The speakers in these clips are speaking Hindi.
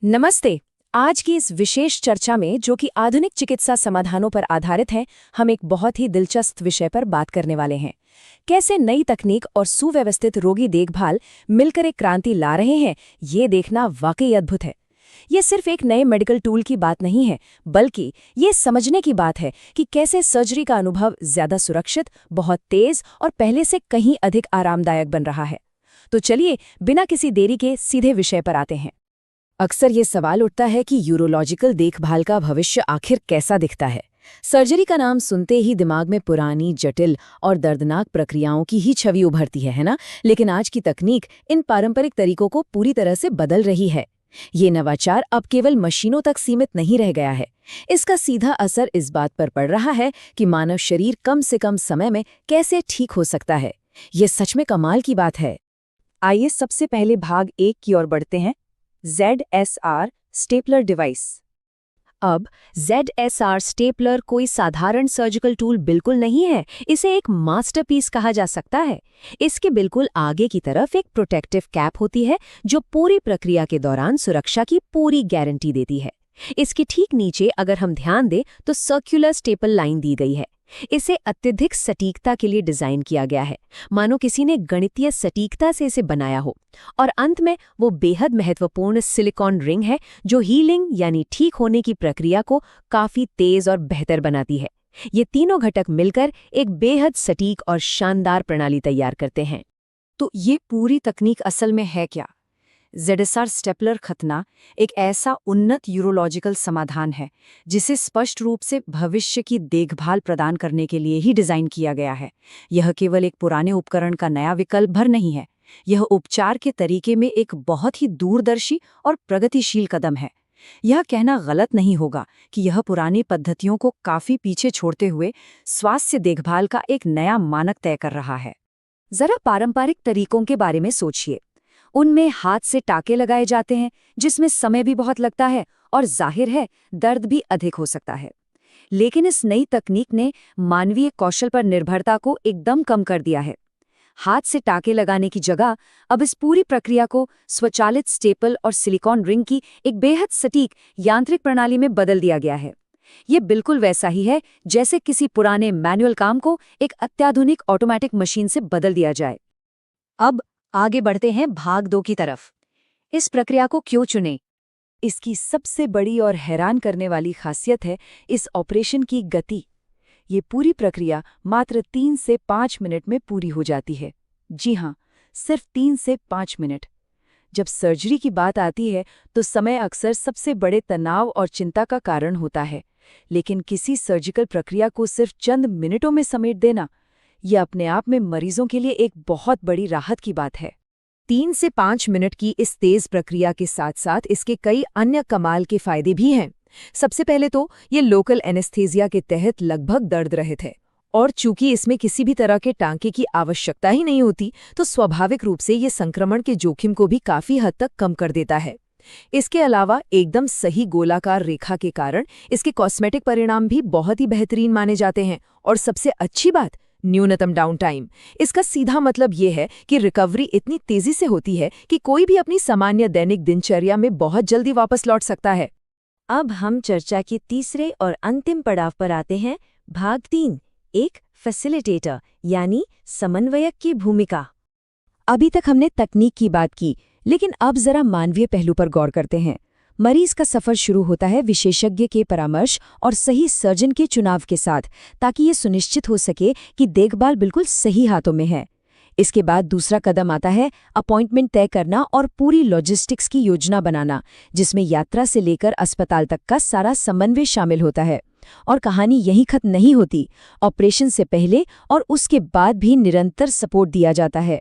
नमस्ते। आज की इस विशेष चर्चा में जो कि आधुनिक चिकित्सा समाधानों पर आधारित है, हम एक बहुत ही दिलचस्प विषय पर बात करने वाले हैं। कैसे नई तकनीक और सुव्यवस्थित रोगी देखभाल मिलकर एक क्रांति ला रहे हैं, ये देखना वाकई अद्भुत है। ये सिर्फ एक नए मेडिकल टूल की बात नहीं है, बल्कि ये समझने की बात है कि कैसे सर्जरी का अनुभव ज्यादा सुरक्षित, बहुत तेज और पहले से कहीं अधिक आरामदायक बन रहा है। तो चलिए, बिना किसी देरी के सीधे विषय पर आते हैं। अक्सर ये सवाल उठता है कि यूरोलॉजिकल देखभाल का भविष्य आखिर कैसा दिखता है। सर्जरी का नाम सुनते ही दिमाग में पुरानी, जटिल और दर्दनाक प्रक्रियाओं की ही छवि उभरती है ना? लेकिन आज की तकनीक इन पारंपरिक तरीकों को पूरी तरह से बदल रही है। ये नवाचार अब केवल मशीनों तक सीमित नहीं रह गया है। इसका सीधा असर इस बात पर पड़ रहा है कि मानव शरीर कम से कम समय में कैसे ठीक हो सकता है। ये सच में कमाल की बात है। आइए सबसे पहले भाग 1 की ओर बढ़ते हैं। ZSR stapler device. अब ZSR स्टेपलर कोई साधारण सर्जिकल टूल बिल्कुल नहीं है, इसे एक मास्टरपीस कहा जा सकता है। इसके बिल्कुल आगे की तरफ एक प्रोटेक्टिव कैप होती है जो पूरी प्रक्रिया के दौरान सुरक्षा की पूरी गारंटी देती है। इसके ठीक नीचे अगर हम ध्यान दें तो सर्कुलर स्टेपल लाइन दी गई है। इसे अत्यधिक सटीकता के लिए डिजाइन किया गया है, मानो किसी ने गणितीय सटीकता से इसे बनाया हो। और अंत में वो बेहद महत्वपूर्ण सिलिकॉन रिंग है जो हीलिंग यानी ठीक होने की प्रक्रिया को काफी तेज और बेहतर बनाती है। ये तीनों घटक मिलकर एक बेहद सटीक और शानदार प्रणाली तैयार करते हैं। तो ये पूरी तकनीक असल में है क्या? ZSR स्टेपलर खतना एक ऐसा उन्नत यूरोलॉजिकल समाधान है जिसे स्पष्ट रूप से भविष्य की देखभाल प्रदान करने के लिए ही डिजाइन किया गया है। यह केवल एक पुराने उपकरण का नया विकल्प भर नहीं है, यह उपचार के तरीके में एक बहुत ही दूरदर्शी और प्रगतिशील कदम है। यह कहना गलत नहीं होगा कि यह पुरानी पद्धतियों को काफी पीछे छोड़ते हुए स्वास्थ्य देखभाल का एक नया मानक तय कर रहा है। जरा पारंपरिक तरीकों के बारे में सोचिए। उनमें हाथ से टाके लगाए जाते हैं, जिसमें समय भी बहुत लगता है और जाहिर है दर्द भी अधिक हो सकता है। लेकिन इस नई तकनीक ने मानवीय कौशल पर निर्भरता को एकदम कम कर दिया है। हाथ से टाके लगाने की जगह अब इस पूरी प्रक्रिया को स्वचालित स्टेपल और सिलिकॉन रिंग की एक बेहद सटीक यांत्रिक प्रणाली में बदल दिया गया है। ये बिल्कुल वैसा ही है जैसे किसी पुराने मैनुअल काम को एक अत्याधुनिक ऑटोमेटिक मशीन से बदल दिया जाए। अब आगे बढ़ते हैं भाग 2 की तरफ। इस प्रक्रिया को क्यों चुने? इसकी सबसे बड़ी और हैरान करने वाली खासियत है इस ऑपरेशन की गति। ये पूरी प्रक्रिया मात्र 3 से 5 मिनट में पूरी हो जाती है। जी हाँ, सिर्फ 3 से 5 मिनट। जब सर्जरी की बात आती है तो समय अक्सर सबसे बड़े तनाव और चिंता का कारण होता है, लेकिन किसी सर्जिकल प्रक्रिया को सिर्फ चंद मिनटों में समेट देना, यह अपने आप में मरीजों के लिए एक बहुत बड़ी राहत की बात है। 3 से 5 मिनट की इस तेज प्रक्रिया के साथ साथ इसके कई अन्य कमाल के फायदे भी हैं। सबसे पहले तो ये लोकल एनेस्थीसिया के तहत लगभग दर्द रहित है, और चूंकि इसमें किसी भी तरह के टांके की आवश्यकता ही नहीं होती, तो स्वाभाविक रूप से ये संक्रमण के जोखिम को भी काफी हद तक कम कर देता है। इसके अलावा एकदम सही गोलाकार रेखा के कारण इसके कॉस्मेटिक परिणाम भी बहुत ही बेहतरीन माने जाते हैं। और सबसे अच्छी बात, न्यूनतम डाउन टाइम। इसका सीधा मतलब ये है कि रिकवरी इतनी तेजी से होती है कि कोई भी अपनी सामान्य दैनिक दिनचर्या में बहुत जल्दी वापस लौट सकता है। अब हम चर्चा के तीसरे और अंतिम पड़ाव पर आते हैं, भाग 3, एक फैसिलिटेटर यानी समन्वयक की भूमिका। अभी तक हमने तकनीक की बात की, लेकिन अब जरा मानवीय पहलू पर गौर करते हैं। मरीज का सफर शुरू होता है विशेषज्ञ के परामर्श और सही सर्जन के चुनाव के साथ, ताकि ये सुनिश्चित हो सके कि देखभाल बिल्कुल सही हाथों में है। इसके बाद दूसरा कदम आता है अपॉइंटमेंट तय करना और पूरी लॉजिस्टिक्स की योजना बनाना, जिसमें यात्रा से लेकर अस्पताल तक का सारा समन्वय शामिल होता है। और कहानी यहीं खत्म नहीं होती। ऑपरेशन से पहले और उसके बाद भी निरंतर सपोर्ट दिया जाता है।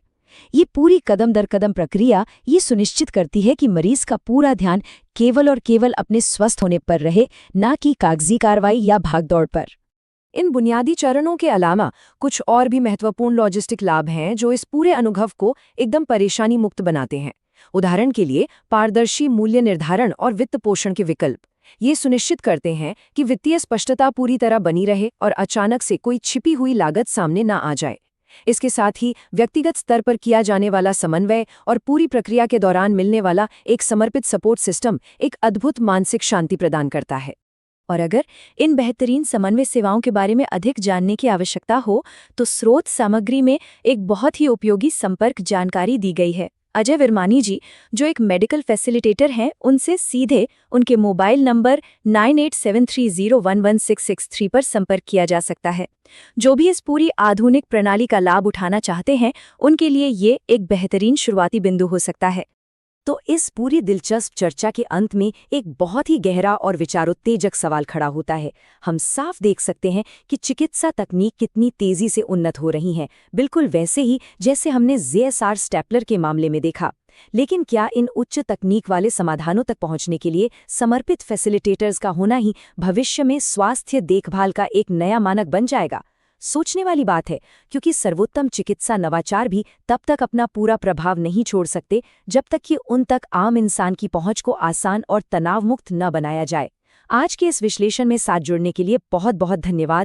ये पूरी कदम दर कदम प्रक्रिया ये सुनिश्चित करती है कि मरीज का पूरा ध्यान केवल और केवल अपने स्वस्थ होने पर रहे, ना कि कागजी कार्रवाई या भागदौड़ पर। इन बुनियादी चरणों के अलावा कुछ और भी महत्वपूर्ण लॉजिस्टिक लाभ हैं जो इस पूरे अनुभव को एकदम परेशानी मुक्त बनाते हैं। उदाहरण के लिए, पारदर्शी मूल्य निर्धारण और वित्त पोषण के विकल्प ये सुनिश्चित करते हैं कि वित्तीय स्पष्टता पूरी तरह बनी रहे और अचानक से कोई छिपी हुई लागत सामने न आ जाए। इसके साथ ही व्यक्तिगत स्तर पर किया जाने वाला समन्वय और पूरी प्रक्रिया के दौरान मिलने वाला एक समर्पित सपोर्ट सिस्टम एक अद्भुत मानसिक शांति प्रदान करता है। और अगर इन बेहतरीन समन्वय सेवाओं के बारे में अधिक जानने की आवश्यकता हो तो स्रोत सामग्री में एक बहुत ही उपयोगी संपर्क जानकारी दी गई है। अजय विरमानी जी, जो एक मेडिकल फैसिलिटेटर हैं, उनसे सीधे उनके मोबाइल नंबर 9873011663 पर संपर्क किया जा सकता है। जो भी इस पूरी आधुनिक प्रणाली का लाभ उठाना चाहते हैं, उनके लिए ये एक बेहतरीन शुरुआती बिंदु हो सकता है। तो इस पूरी दिलचस्प चर्चा के अंत में एक बहुत ही गहरा और विचारोत्तेजक सवाल खड़ा होता है। हम साफ देख सकते हैं कि चिकित्सा तकनीक कितनी तेजी से उन्नत हो रही है, बिल्कुल वैसे ही जैसे हमने JSR स्टेपलर के मामले में देखा। लेकिन क्या इन उच्च तकनीक वाले समाधानों तक पहुंचने के लिए समर्पित फैसिलिटेटर्स का होना ही भविष्य में स्वास्थ्य देखभाल का एक नया मानक बन जाएगा? सोचने वाली बात है, क्योंकि सर्वोत्तम चिकित्सा नवाचार भी तब तक अपना पूरा प्रभाव नहीं छोड़ सकते जब तक कि उन तक आम इंसान की पहुंच को आसान और तनाव मुक्त न बनाया जाए। आज के इस विश्लेषण में साथ जुड़ने के लिए बहुत बहुत धन्यवाद।